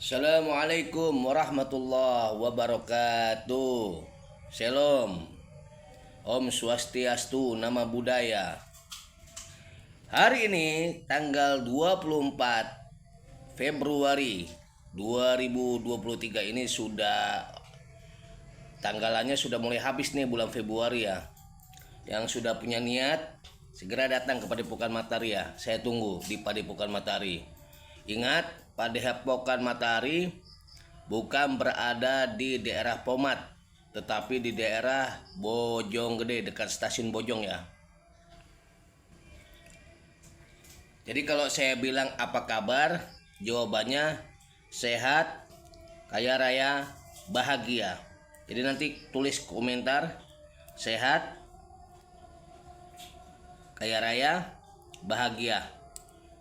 Assalamualaikum warahmatullahi wabarakatuh. Shalom. Om Swastiastu, nama budaya. Hari ini tanggal 24 Februari 2023 ini tanggalannya sudah mulai habis nih, bulan Februari ya. Yang sudah punya niat segera datang ke Padepokan Matahari ya. Saya tunggu di Padepokan Matahari. Ingat, Padepokan Matahari bukan berada di daerah Pomat, tetapi di daerah Bojonggede, dekat stasiun Bojong ya. Jadi kalau saya bilang apa kabar, jawabannya sehat, kaya raya, bahagia. Jadi nanti tulis komentar sehat, kaya raya, bahagia.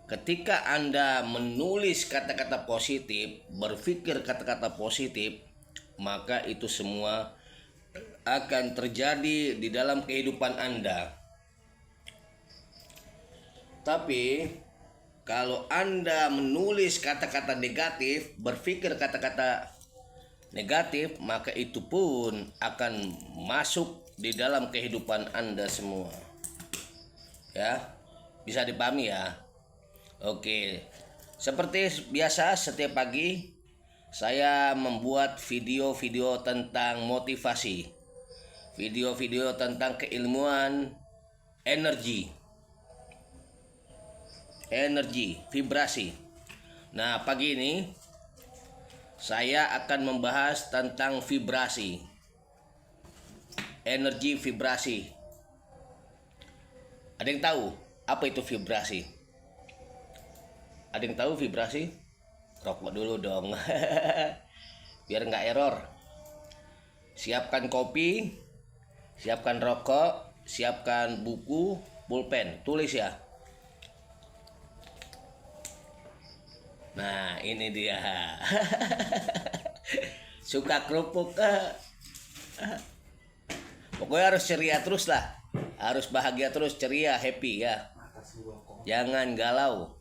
Ketika Anda menulis kata-kata positif, berpikir kata-kata positif, maka itu semua akan terjadi di dalam kehidupan Anda. Tapi kalau Anda menulis kata-kata negatif, berpikir kata-kata negatif, maka itu pun akan masuk di dalam kehidupan Anda semua. Ya, bisa dipahami ya. Oke, seperti biasa setiap pagi saya membuat video-video tentang motivasi, video-video tentang keilmuan, energi, vibrasi. Nah, pagi ini saya akan membahas tentang vibrasi, energi vibrasi. Ada yang tahu apa itu vibrasi? Ada yang tahu vibrasi? Rokok dulu dong. Biar nggak error. Siapkan kopi, siapkan rokok, siapkan buku, pulpen, tulis ya. Nah, ini dia. Suka kerupuk. Pokoknya harus ceria terus lah. Harus bahagia terus, ceria, happy ya. Jangan galau.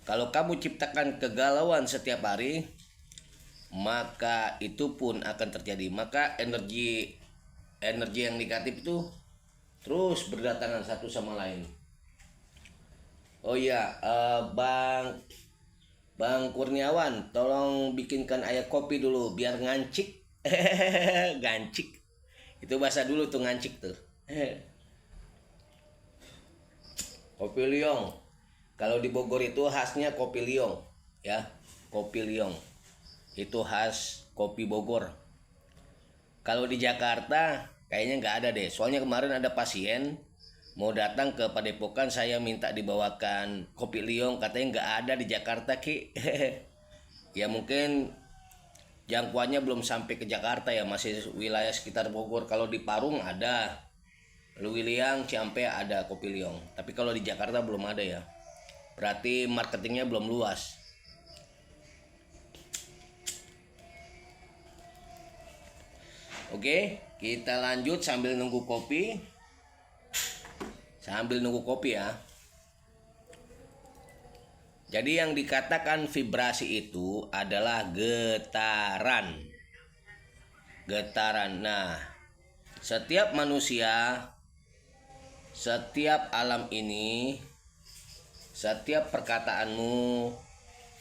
Kalau kamu ciptakan kegalauan setiap hari, maka itu pun akan terjadi. Maka energi yang negatif itu terus berdatangan satu sama lain. Oh iya, Bang Kurniawan, tolong bikinkan air kopi dulu biar ngancik. Gancik. Itu bahasa dulu tuh, ngancik tuh. Kopi liong. Kalau di Bogor itu khasnya kopi liong ya, kopi liong itu khas kopi Bogor. Kalau di Jakarta kayaknya nggak ada deh, soalnya kemarin ada pasien mau datang ke Padepokan, saya minta dibawakan kopi liong, katanya nggak ada di Jakarta Ki. Ya mungkin jangkauannya belum sampai ke Jakarta ya, masih wilayah sekitar Bogor. Kalau di Parung ada, Luwiliang, Ciampea ada kopi liong, tapi kalau di Jakarta belum ada ya. Berarti marketingnya belum luas. Oke, kita lanjut sambil nunggu kopi. Ya. Jadi yang dikatakan vibrasi itu adalah getaran. Nah, setiap manusia, setiap alam ini, setiap perkataanmu,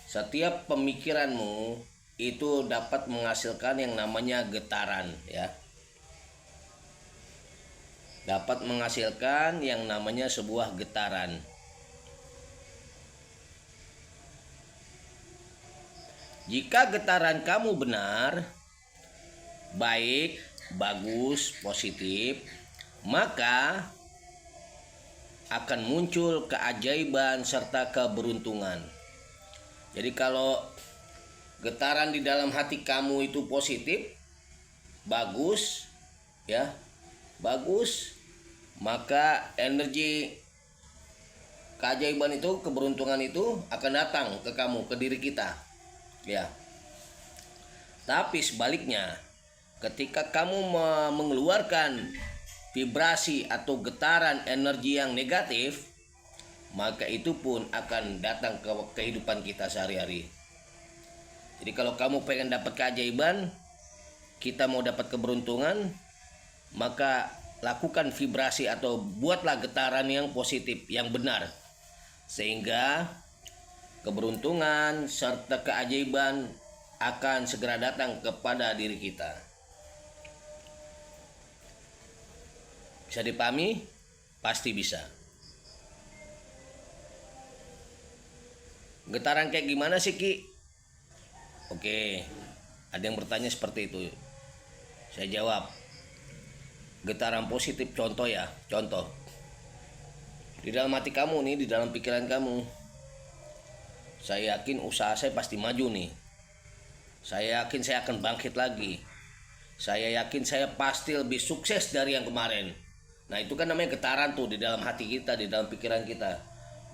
setiap pemikiranmu itu dapat menghasilkan yang namanya getaran ya. Dapat menghasilkan yang namanya sebuah getaran. Jika getaran kamu benar, baik, bagus, positif, maka akan muncul keajaiban serta keberuntungan. Jadi kalau getaran di dalam hati kamu itu positif, bagus ya, bagus, maka energi keajaiban itu, keberuntungan itu akan datang ke kamu, ke diri kita ya. Tapi sebaliknya, ketika kamu mengeluarkan vibrasi atau getaran energi yang negatif, maka itu pun akan datang ke kehidupan kita sehari-hari. Jadi kalau kamu pengen dapat keajaiban, kita mau dapat keberuntungan, maka lakukan vibrasi atau buatlah getaran yang positif, yang benar, sehingga keberuntungan serta keajaiban akan segera datang kepada diri kita. Bisa dipahami? Pasti bisa. Getaran kayak gimana sih, Ki? Oke, ada yang bertanya seperti itu. Saya jawab, getaran positif, contoh ya, contoh. Di dalam hati kamu nih, di dalam pikiran kamu, saya yakin usaha saya pasti maju nih. Saya yakin saya akan bangkit lagi. Saya yakin saya pasti lebih sukses dari yang kemarin. Nah, itu kan namanya getaran tuh di dalam hati kita, di dalam pikiran kita.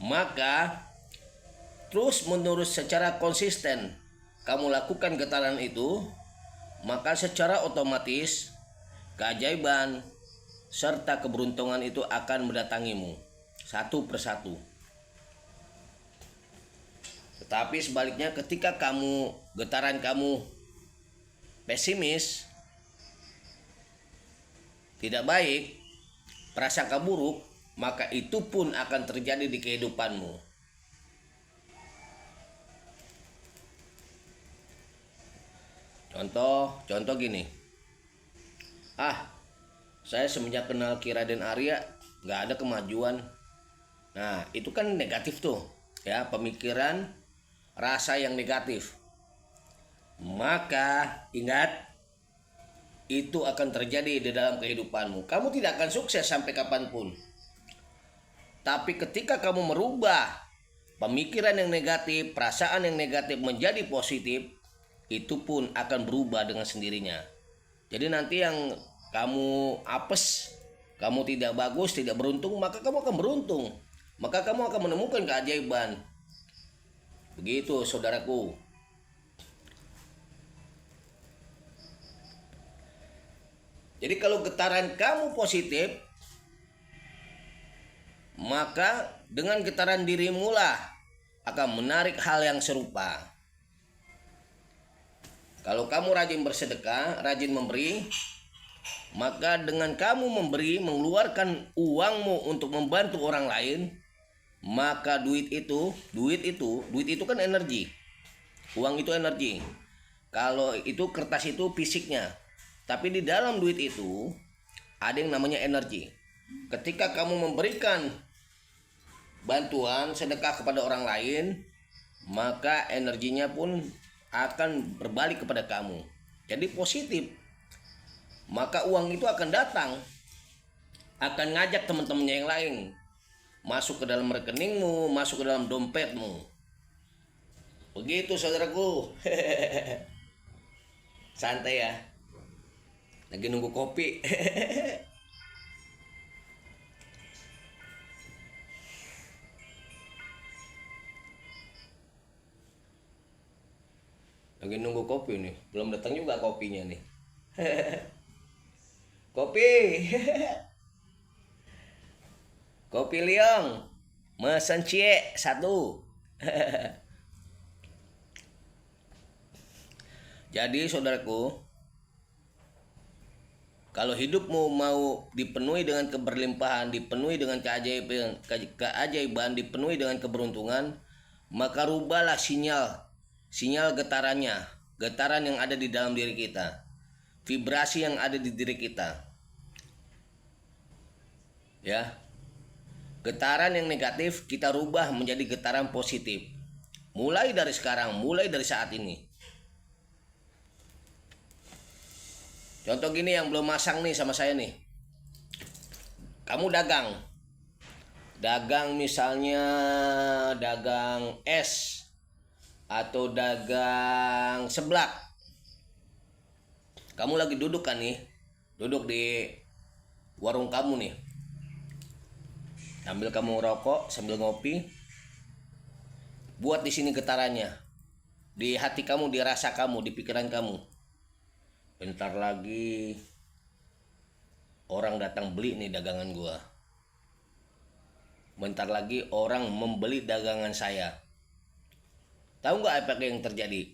Maka terus menerus secara konsisten kamu lakukan getaran itu, maka secara otomatis keajaiban serta keberuntungan itu akan mendatangimu satu persatu. Tetapi sebaliknya, ketika getaran kamu pesimis, tidak baik, prasangka buruk, maka itu pun akan terjadi di kehidupanmu. Contoh gini. Saya semenjak kenal Ki Raden Arya nggak ada kemajuan. Nah, itu kan negatif tuh, ya, pemikiran, rasa yang negatif. Maka ingat, itu akan terjadi di dalam kehidupanmu. Kamu tidak akan sukses sampai kapanpun. Tapi ketika kamu merubah pemikiran yang negatif, perasaan yang negatif menjadi positif, itu pun akan berubah dengan sendirinya. Jadi nanti yang kamu apes, kamu tidak bagus, tidak beruntung, maka kamu akan beruntung. Maka kamu akan menemukan keajaiban. Begitu, saudaraku. Jadi kalau getaran kamu positif, maka dengan getaran dirimu lah akan menarik hal yang serupa. Kalau kamu rajin bersedekah, rajin memberi, maka dengan kamu memberi, mengeluarkan uangmu untuk membantu orang lain, maka duit itu kan energi. Uang itu energi. Kalau itu kertas itu fisiknya. Tapi di dalam duit itu ada yang namanya energi. Ketika kamu memberikan bantuan, sedekah kepada orang lain, maka energinya pun akan berbalik kepada kamu. Jadi positif. Maka uang itu akan datang, akan ngajak teman-temannya yang lain masuk ke dalam rekeningmu, masuk ke dalam dompetmu. Begitu, saudaraku. Santai ya. Lagi nunggu kopi. Lagi nunggu kopi nih. Belum datang juga kopinya nih. Kopi. Kopi liong. Mesen cie 1. Jadi saudaraku, kalau hidupmu mau dipenuhi dengan keberlimpahan, dipenuhi dengan keajaiban, dipenuhi dengan keberuntungan, maka rubahlah sinyal getarannya, getaran yang ada di dalam diri kita, vibrasi yang ada di diri kita. Ya. Getaran yang negatif kita rubah menjadi getaran positif. Mulai dari sekarang, mulai dari saat ini. Contoh gini yang belum masang nih sama saya nih. Kamu dagang. Dagang misalnya dagang es atau dagang seblak. Kamu lagi duduk kan nih. Duduk di warung kamu nih. Sambil kamu rokok, sambil ngopi. Buat di sini getarannya. Di hati kamu, di rasa kamu, di pikiran kamu. Bentar lagi orang datang beli nih dagangan gua. bentar lagi orang membeli dagangan saya. Tahu nggak apa yang terjadi?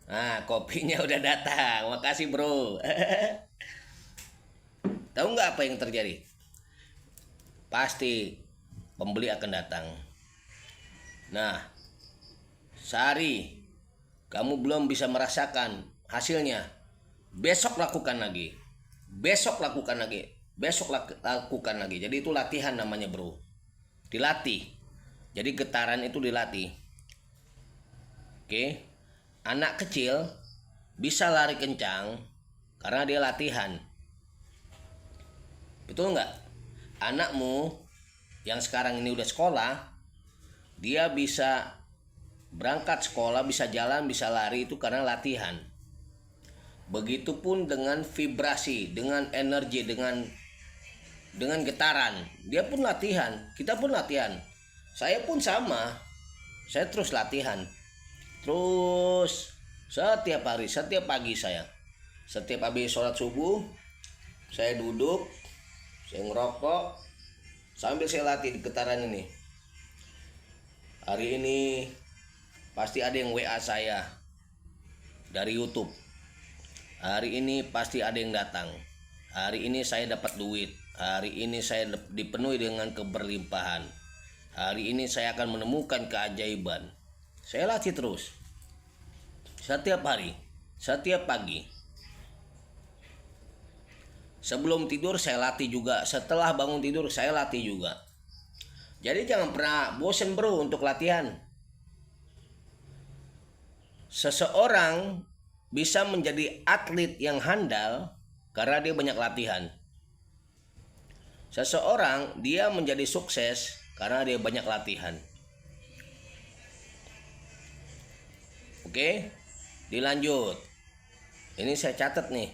Nah, kopinya udah datang. Makasih bro. Tahu nggak apa yang terjadi? Pasti pembeli akan datang. Nah, sehari kamu belum bisa merasakan hasilnya, besok lakukan lagi. Besok lakukan lagi. Besok lakukan lagi. Jadi itu latihan namanya bro. Dilatih. Jadi getaran itu dilatih. Oke. Anak kecil bisa lari kencang karena dia latihan. Betul nggak? Anakmu yang sekarang ini udah sekolah, dia bisa berangkat sekolah, bisa jalan, bisa lari itu karena latihan. Begitupun dengan vibrasi, dengan energi, dengan getaran. Dia pun latihan, kita pun latihan. Saya pun sama. Saya terus latihan. Terus setiap hari, setiap pagi saya. Setiap habis sholat subuh, saya duduk, saya ngerokok, sambil saya latih di getaran ini. Hari ini pasti ada yang WA saya dari YouTube. Hari ini pasti ada yang datang. Hari ini saya dapat duit. Hari ini saya dipenuhi dengan keberlimpahan. Hari ini saya akan menemukan keajaiban. Saya latih terus. Setiap hari, setiap pagi. Sebelum tidur saya latih juga. Setelah bangun tidur saya latih juga. Jadi jangan pernah bosen bro untuk latihan. Seseorang bisa menjadi atlet yang handal karena dia banyak latihan. Seseorang dia menjadi sukses karena dia banyak latihan. Oke, dilanjut. Ini saya catat nih.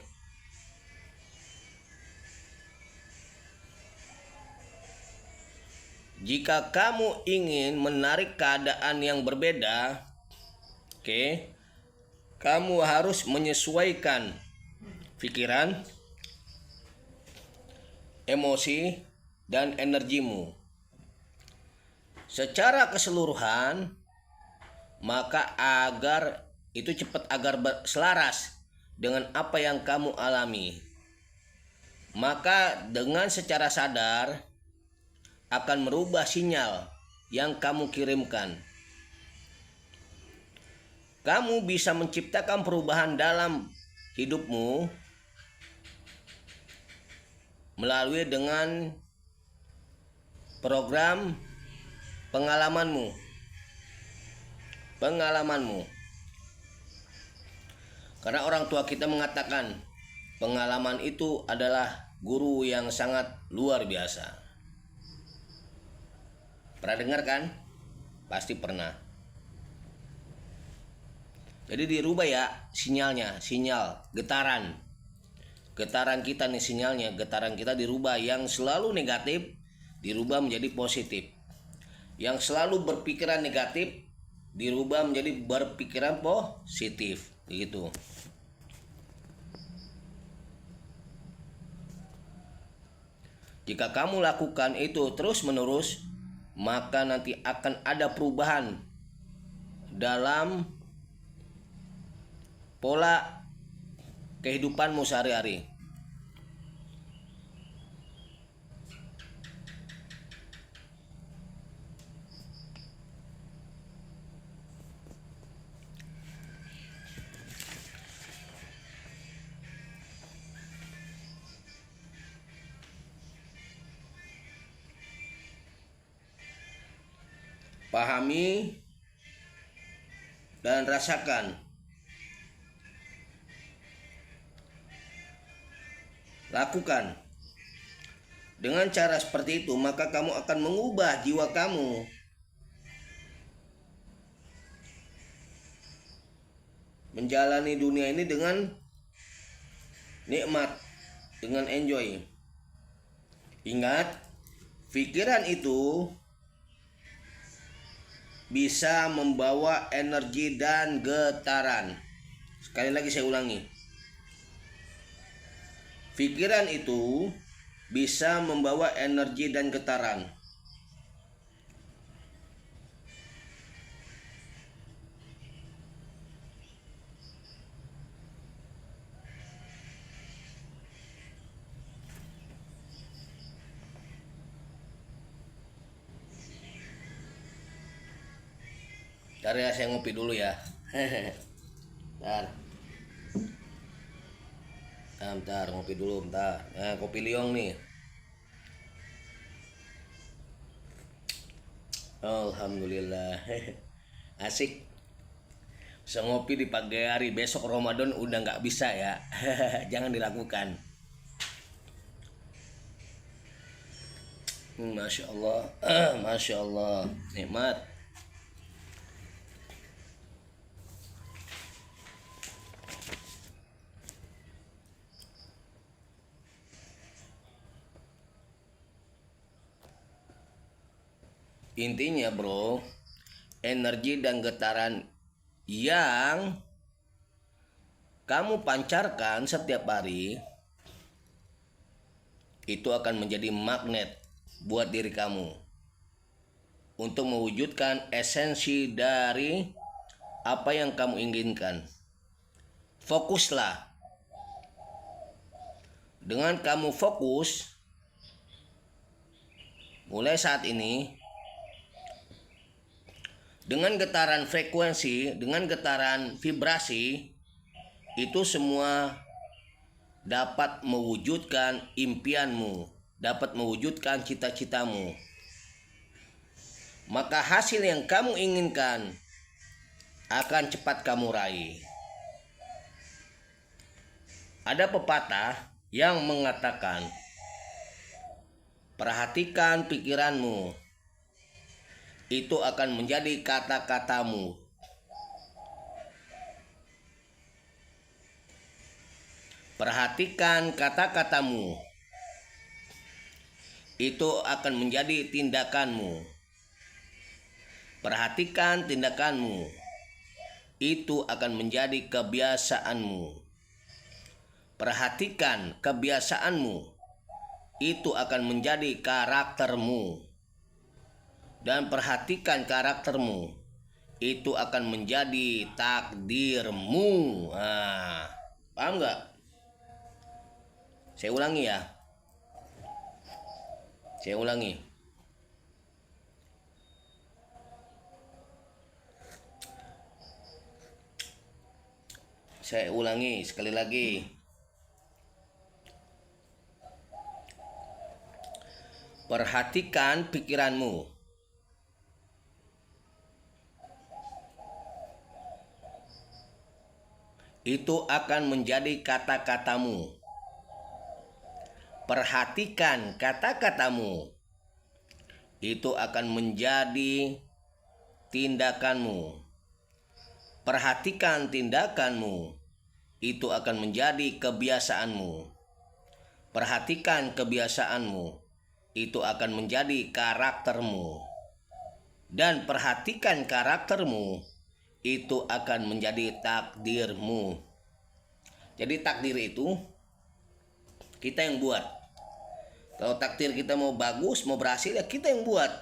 Jika kamu ingin menarik keadaan yang berbeda, oke, kamu harus menyesuaikan pikiran, emosi, dan energimu secara keseluruhan, maka agar itu cepat agar selaras dengan apa yang kamu alami. Maka dengan secara sadar akan merubah sinyal yang kamu kirimkan. Kamu bisa menciptakan perubahan dalam hidupmu melalui dengan program pengalamanmu. Karena orang tua kita mengatakan pengalaman itu adalah guru yang sangat luar biasa. Pernah dengar kan? Pasti pernah. Jadi dirubah ya sinyalnya, sinyal getaran. Getaran kita nih sinyalnya, getaran kita dirubah, yang selalu negatif dirubah menjadi positif. Yang selalu berpikiran negatif dirubah menjadi berpikiran positif, begitu. Jika kamu lakukan itu terus-menerus, maka nanti akan ada perubahan dalam pola kehidupanmu sehari-hari. Pahami dan rasakan. Lakukan. Dengan cara seperti itu, maka kamu akan mengubah jiwa kamu. Menjalani dunia ini dengan nikmat, dengan enjoy. Ingat, pikiran itu bisa membawa energi dan getaran. Sekali lagi saya ulangi. Pikiran itu bisa membawa energi dan getaran. Ntar ya, saya ngopi dulu ya. Ntar. Bentar, ngopi dulu bentar. Nah, kopi liong nih. Alhamdulillah. Asik. Bisa ngopi di pagi hari. Besok Ramadan udah nggak bisa ya. Jangan dilakukan. Masya Allah. Masya Allah. Nikmat. Intinya bro, energi dan getaran yang kamu pancarkan setiap hari itu akan menjadi magnet buat diri kamu untuk mewujudkan esensi dari apa yang kamu inginkan. Fokuslah. Dengan kamu fokus mulai saat ini, dengan getaran frekuensi, dengan getaran vibrasi, itu semua dapat mewujudkan impianmu, dapat mewujudkan cita-citamu. Maka hasil yang kamu inginkan akan cepat kamu raih. Ada pepatah yang mengatakan, perhatikan pikiranmu, itu akan menjadi kata-katamu. Perhatikan kata-katamu, itu akan menjadi tindakanmu. Perhatikan tindakanmu, itu akan menjadi kebiasaanmu. Perhatikan kebiasaanmu, itu akan menjadi karaktermu. Dan perhatikan karaktermu, itu akan menjadi takdirmu. Nah, paham nggak? Saya ulangi ya. Saya ulangi. Saya ulangi sekali lagi. Perhatikan pikiranmu. Itu akan menjadi kata-katamu. Perhatikan kata-katamu, itu akan menjadi tindakanmu. Perhatikan tindakanmu, itu akan menjadi kebiasaanmu. Perhatikan kebiasaanmu, itu akan menjadi karaktermu. Dan perhatikan karaktermu, itu akan menjadi takdirmu. Jadi takdir itu kita yang buat. Kalau takdir kita mau bagus, mau berhasil, ya kita yang buat.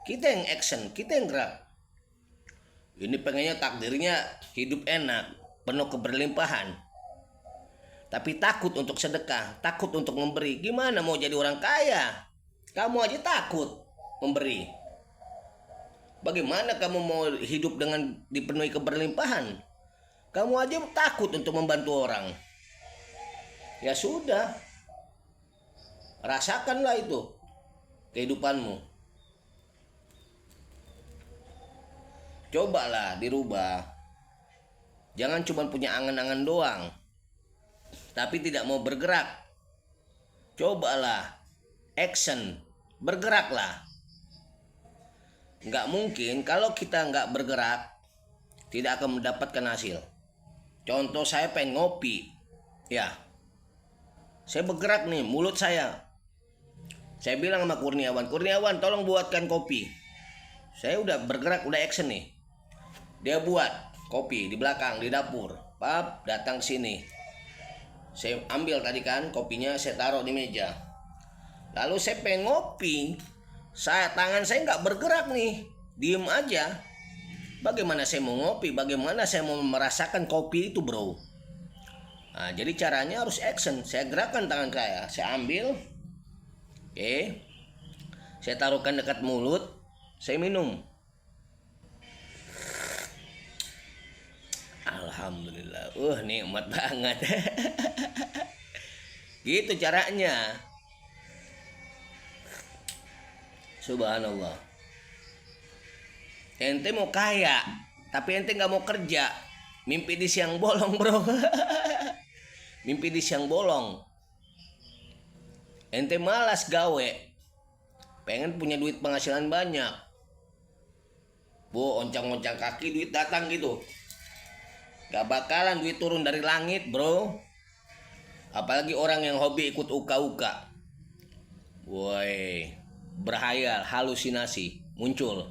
Kita yang action, kita yang gerak. Ini pengennya takdirnya hidup enak, penuh keberlimpahan. Tapi takut untuk sedekah, takut untuk memberi. Gimana mau jadi orang kaya? Kamu aja takut memberi. Bagaimana kamu mau hidup dengan dipenuhi keberlimpahan? Kamu aja takut untuk membantu orang. Ya sudah, rasakanlah itu kehidupanmu. Cobalah dirubah. Jangan cuma punya angan-angan doang, tapi tidak mau bergerak. Cobalah action, bergeraklah. Nggak mungkin kalau kita nggak bergerak tidak akan mendapatkan hasil. Contoh, saya pengen ngopi, ya saya bergerak nih, mulut saya bilang sama Kurniawan tolong buatkan kopi. Saya udah bergerak, udah action nih. Dia buat kopi di belakang di dapur, pap datang sini. Saya ambil tadi kan kopinya, saya taruh di meja. Lalu saya pengen ngopi, tangan saya nggak bergerak nih, diem aja. Bagaimana saya mau ngopi? Bagaimana saya mau merasakan kopi itu, bro? Nah, jadi caranya harus action. Saya gerakkan tangan saya ambil, oke, saya taruhkan dekat mulut, saya minum. Alhamdulillah, nikmat banget. Gitu caranya. Subhanallah. Ente mau kaya, tapi ente nggak mau kerja. Mimpi di siang bolong, bro. Mimpi di siang bolong. Ente malas gawe, pengen punya duit penghasilan banyak. Bu, oncang-oncang kaki duit datang gitu. Gak bakalan duit turun dari langit, bro. Apalagi orang yang hobi ikut uka-uka. Woi, berhayal, halusinasi muncul.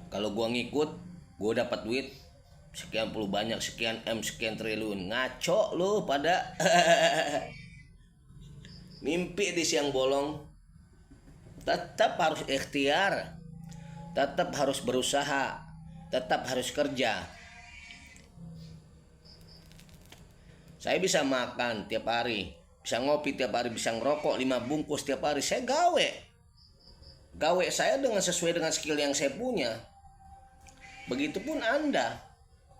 Kalau gua ngikut, gua dapat duit sekian puluh banyak, sekian M, sekian triliun. Ngaco lu pada. Mimpi di siang bolong. Tetap harus ikhtiar, tetap harus berusaha, tetap harus kerja. Saya bisa makan tiap hari, bisa ngopi tiap hari, bisa ngerokok 5 bungkus tiap hari. Saya gawe saya dengan sesuai dengan skill yang saya punya. Begitupun Anda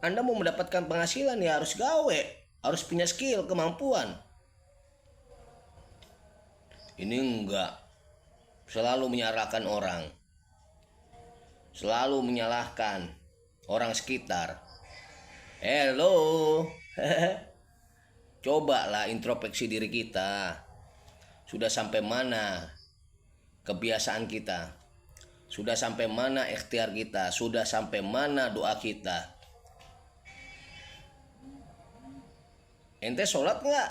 mau mendapatkan penghasilan ya harus gawe, harus punya skill, kemampuan. Ini enggak, selalu menyalahkan orang, selalu menyalahkan orang sekitar. Hello. Cobalah introspeksi diri kita. Sudah sampai mana kebiasaan kita? Sudah sampai mana ikhtiar kita? Sudah sampai mana doa kita? Ente sholat nggak?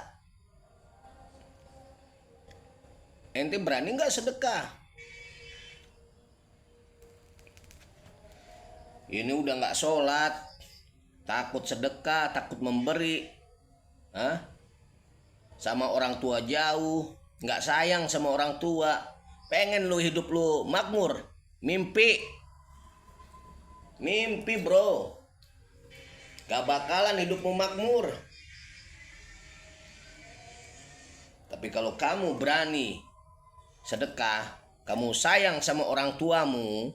Ente berani nggak sedekah? Ini udah nggak sholat, takut sedekah, takut memberi, sama orang tua jauh, nggak sayang sama orang tua, pengen lu hidup lu makmur, mimpi bro, gak bakalan hidupmu makmur. Tapi kalau kamu berani sedekah, kamu sayang sama orang tuamu,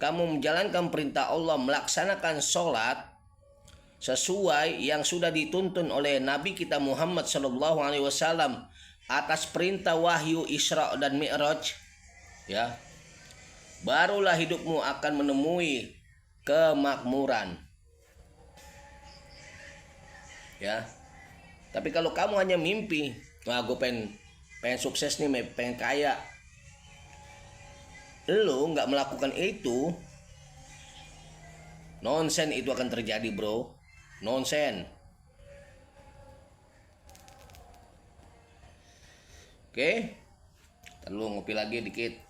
kamu menjalankan perintah Allah, melaksanakan sholat sesuai yang sudah dituntun oleh Nabi kita Muhammad SAW atas perintah wahyu Isra dan Mi'raj, ya, barulah hidupmu akan menemui kemakmuran, ya. Tapi kalau kamu hanya mimpi, wah gue pengen sukses nih, pengen kaya, lu nggak melakukan itu, nonsen itu akan terjadi, bro. Nonsen. Oke, lu ngopi lagi dikit.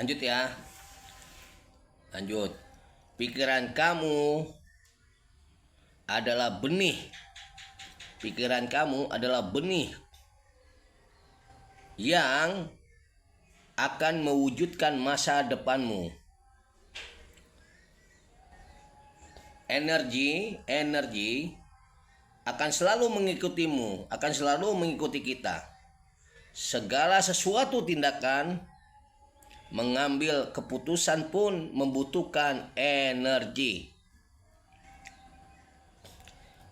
Lanjut ya. Lanjut. Pikiran kamu adalah benih. Pikiran kamu adalah benih yang akan mewujudkan masa depanmu. Energi akan selalu mengikutimu, akan selalu mengikuti kita. Segala sesuatu tindakan, mengambil keputusan pun membutuhkan energi.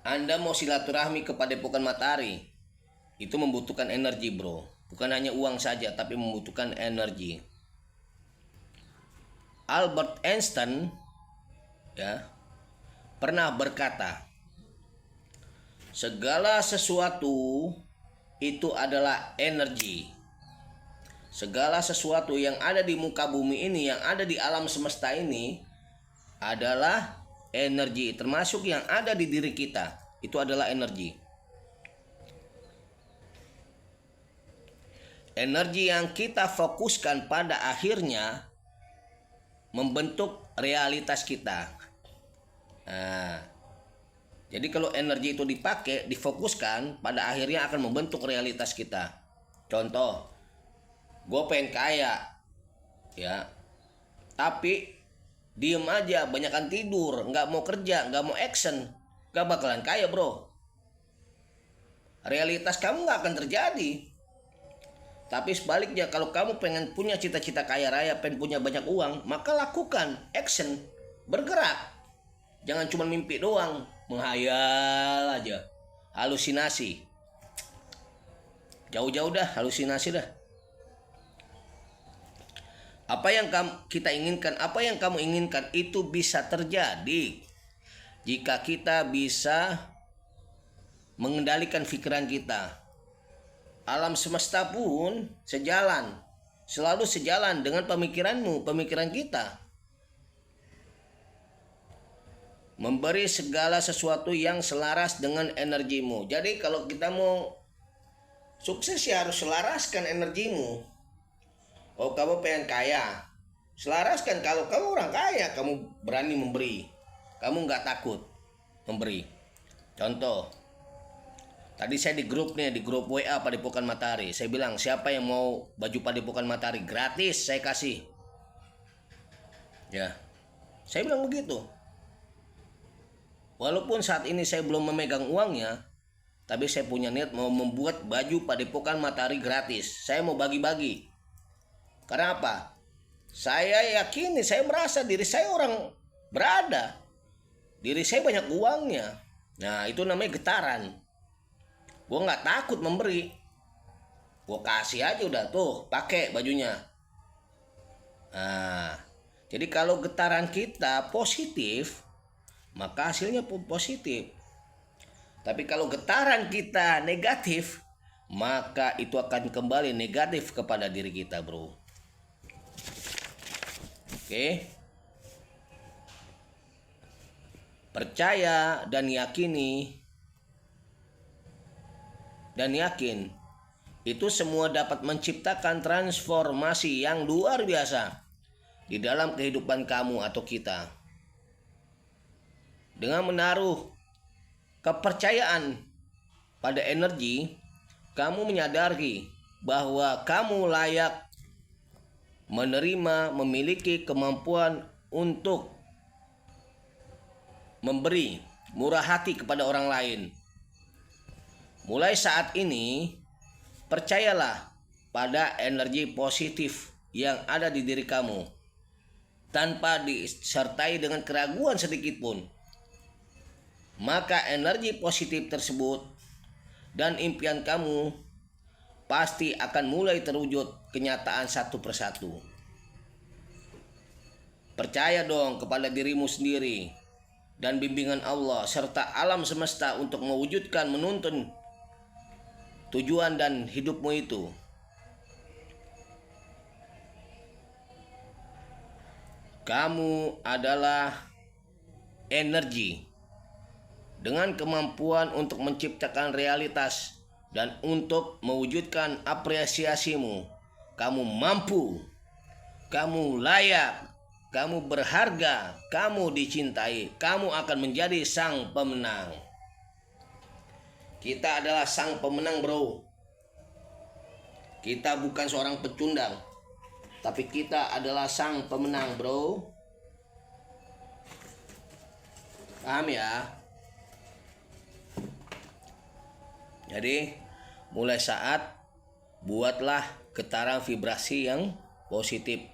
Anda mau silaturahmi ke Padepokan Matahari, itu membutuhkan energi, bro. Bukan hanya uang saja, tapi membutuhkan energi. Albert Einstein, ya, pernah berkata, segala sesuatu itu adalah energi. Segala sesuatu yang ada di muka bumi ini, yang ada di alam semesta ini adalah energi, termasuk yang ada di diri kita. Itu adalah energi. Energi yang kita fokuskan pada akhirnya membentuk realitas kita. Nah, jadi kalau energi itu dipakai, difokuskan, pada akhirnya akan membentuk realitas kita. Contoh, gue pengen kaya, ya, tapi diem aja, banyakan tidur, nggak mau kerja, nggak mau action, gak bakalan kaya bro. Realitas kamu nggak akan terjadi. Tapi sebaliknya, kalau kamu pengen punya cita-cita kaya raya, pengen punya banyak uang, maka lakukan action, bergerak. Jangan cuma mimpi doang, menghayal aja, halusinasi. Jauh-jauh dah halusinasi dah. Apa yang kita inginkan, apa yang kamu inginkan itu bisa terjadi jika kita bisa mengendalikan pikiran kita. Alam semesta pun sejalan, selalu sejalan dengan pemikiranmu, pemikiran kita. Memberi segala sesuatu yang selaras dengan energimu. Jadi kalau kita mau sukses ya harus selaraskan energimu. Oh, kamu pengen kaya, selaraskan. Kalau kamu orang kaya, kamu berani memberi, kamu nggak takut memberi. Contoh, tadi saya di grup WA Padepokan Matahari, saya bilang siapa yang mau baju Padepokan Matahari gratis saya kasih, ya, saya bilang begitu. Walaupun saat ini saya belum memegang uangnya, tapi saya punya niat mau membuat baju Padepokan Matahari gratis. Saya mau bagi-bagi. Karena apa? Saya yakini, saya merasa diri saya orang berada. Diri saya banyak uangnya. Nah, itu namanya getaran. Gue nggak takut memberi. Gue kasih aja udah, tuh pakai bajunya. Nah, jadi kalau getaran kita positif, maka hasilnya pun positif. Tapi kalau getaran kita negatif, maka itu akan kembali negatif kepada diri kita bro. Oke. Percaya dan yakini dan yakin itu semua dapat menciptakan transformasi yang luar biasa di dalam kehidupan kamu atau kita. Dengan menaruh kepercayaan pada energi, kamu menyadari bahwa kamu layak menerima, memiliki kemampuan untuk memberi murah hati kepada orang lain. Mulai saat ini, percayalah pada energi positif yang ada di diri kamu tanpa disertai dengan keraguan sedikit pun. Maka energi positif tersebut dan impian kamu pasti akan mulai terwujud kenyataan satu persatu. Percaya dong kepada dirimu sendiri dan bimbingan Allah serta alam semesta untuk mewujudkan, menuntun tujuan dan hidupmu itu. Kamu adalah energi dengan kemampuan untuk menciptakan realitas dan untuk mewujudkan apresiasimu. Kamu mampu, kamu layak, kamu berharga, kamu dicintai, kamu akan menjadi sang pemenang. Kita adalah sang pemenang bro. Kita bukan seorang pecundang, tapi kita adalah sang pemenang bro. Paham ya? Jadi mulai saat buatlah getaran vibrasi yang positif.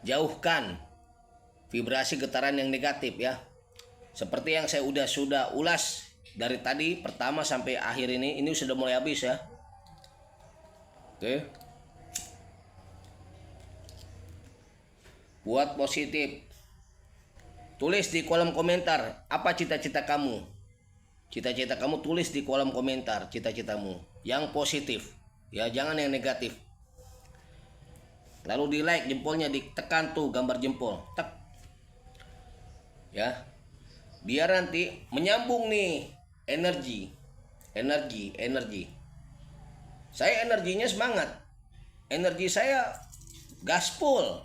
Jauhkan vibrasi getaran yang negatif ya. Seperti yang saya sudah ulas dari tadi pertama sampai akhir ini sudah mulai habis ya. Oke. Buat positif. Tulis di kolom komentar apa cita-cita kamu. Cita-cita kamu tulis di kolom komentar cita-citamu yang positif ya, jangan yang negatif. Lalu di like, jempolnya ditekan tuh, gambar jempol tek ya, biar nanti menyambung nih energi. Saya energinya semangat, energi saya gaspol,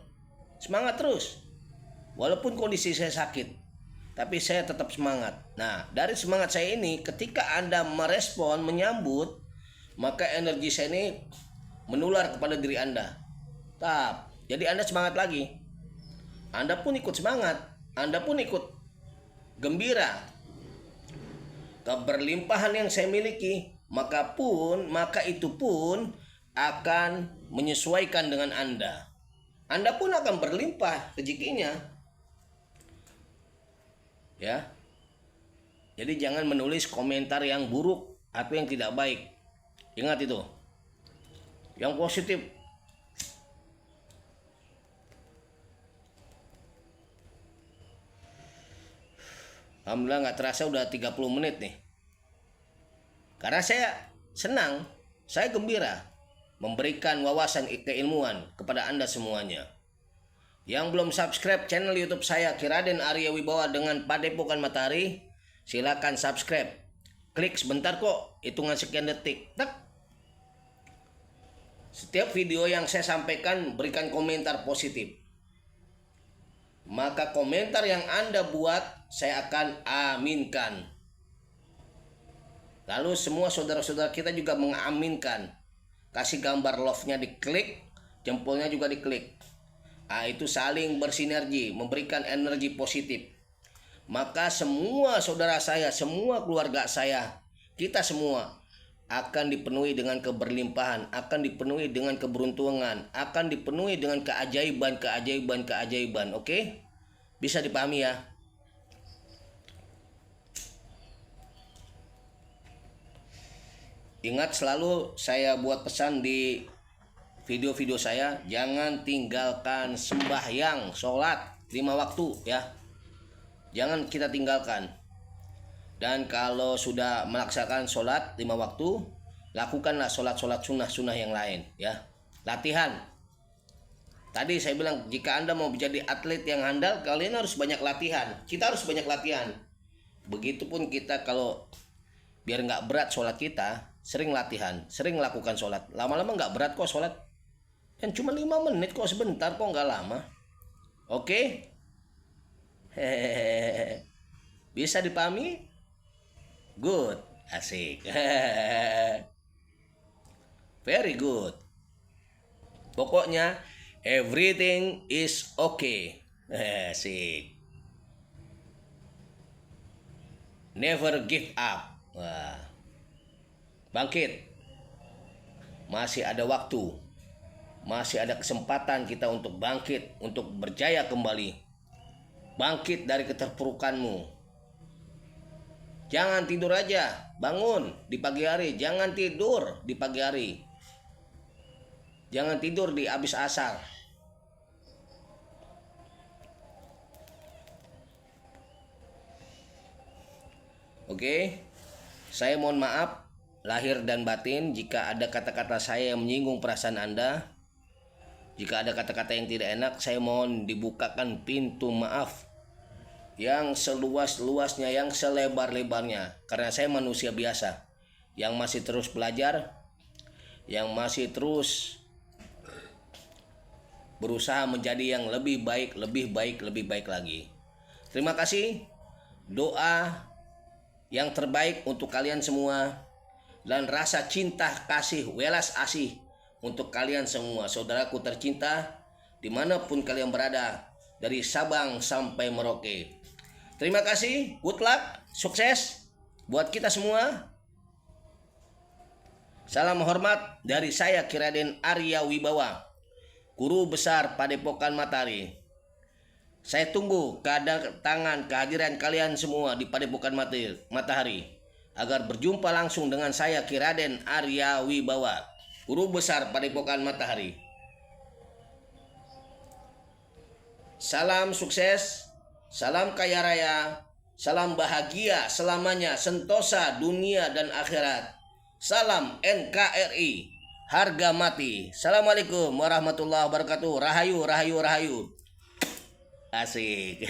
semangat terus walaupun kondisi saya sakit, tapi saya tetap semangat. Nah, dari semangat saya ini, ketika Anda merespon, menyambut, maka energi saya ini menular kepada diri Anda. Jadi Anda semangat lagi. Anda pun ikut semangat, Anda pun ikut gembira. Keberlimpahan yang saya miliki, maka itu pun akan menyesuaikan dengan Anda. Anda pun akan berlimpah rezekinya. Ya. Jadi jangan menulis komentar yang buruk atau yang tidak baik. Ingat itu. Yang positif. Alhamdulillah nggak terasa udah 30 menit nih. Karena saya senang, saya gembira memberikan wawasan keilmuan kepada Anda semuanya. Yang belum subscribe channel YouTube saya Ki Raden Arya Wibawa dengan Padepokan Matahari, silakan subscribe. Klik sebentar kok, hitungan sekian detik. Tak. Setiap video yang saya sampaikan berikan komentar positif. Maka komentar yang Anda buat saya akan aminkan. Lalu semua saudara-saudara kita juga mengaminkan. Kasih gambar love-nya diklik, jempolnya juga diklik. Itu saling bersinergi, memberikan energi positif. Maka semua saudara saya, semua keluarga saya, kita semua akan dipenuhi dengan keberlimpahan, akan dipenuhi dengan keberuntungan, akan dipenuhi dengan keajaiban. Oke? Bisa dipahami ya? Ingat selalu saya buat pesan di video-video saya, jangan tinggalkan sembahyang, sholat 5 waktu ya. Jangan kita tinggalkan. Dan kalau sudah melaksanakan sholat 5 waktu, lakukanlah sholat-sholat sunnah yang lain ya. Latihan. Tadi saya bilang jika Anda mau menjadi atlet yang handal, kalian harus banyak latihan. Kita harus banyak latihan. Begitupun kita kalau biar nggak berat sholat kita, sering latihan, sering lakukan sholat. Lama-lama nggak berat kok sholat. Dan cuma 5 menit kok, sebentar kok, nggak lama. Oke? Hehehe. Bisa dipahami? Good. Asik. Very good. Pokoknya everything is okay. Asik. Never give up. Wah. Bangkit. Masih ada waktu. Masih ada kesempatan kita untuk bangkit, untuk berjaya kembali. Bangkit dari keterpurukanmu. Jangan tidur aja, bangun di pagi hari. Jangan tidur di pagi hari. Jangan tidur di habis asar. Oke, saya mohon maaf lahir dan batin jika ada kata-kata saya yang menyinggung perasaan Anda. Jika ada kata-kata yang tidak enak, saya mohon dibukakan pintu maaf yang seluas-luasnya, yang selebar-lebarnya. Karena saya manusia biasa yang masih terus belajar, yang masih terus berusaha menjadi yang lebih baik lagi. Terima kasih. Doa yang terbaik untuk kalian semua, dan rasa cinta kasih, welas asih untuk kalian semua, saudaraku tercinta, dimanapun kalian berada, dari Sabang sampai Merauke. Terima kasih, good luck, sukses buat kita semua. Salam hormat dari saya Ki Raden Arya Wibawa, Guru Besar Padepokan Matahari. Saya tunggu kedatangan kehadiran kalian semua di Padepokan Matahari agar berjumpa langsung dengan saya Ki Raden Arya Wibawa, Guru Besar Padepokan Matahari. Salam sukses, salam kaya raya, salam bahagia selamanya, sentosa dunia dan akhirat. Salam NKRI, harga mati. Assalamualaikum warahmatullahi wabarakatuh. Rahayu, rahayu, rahayu. Asik.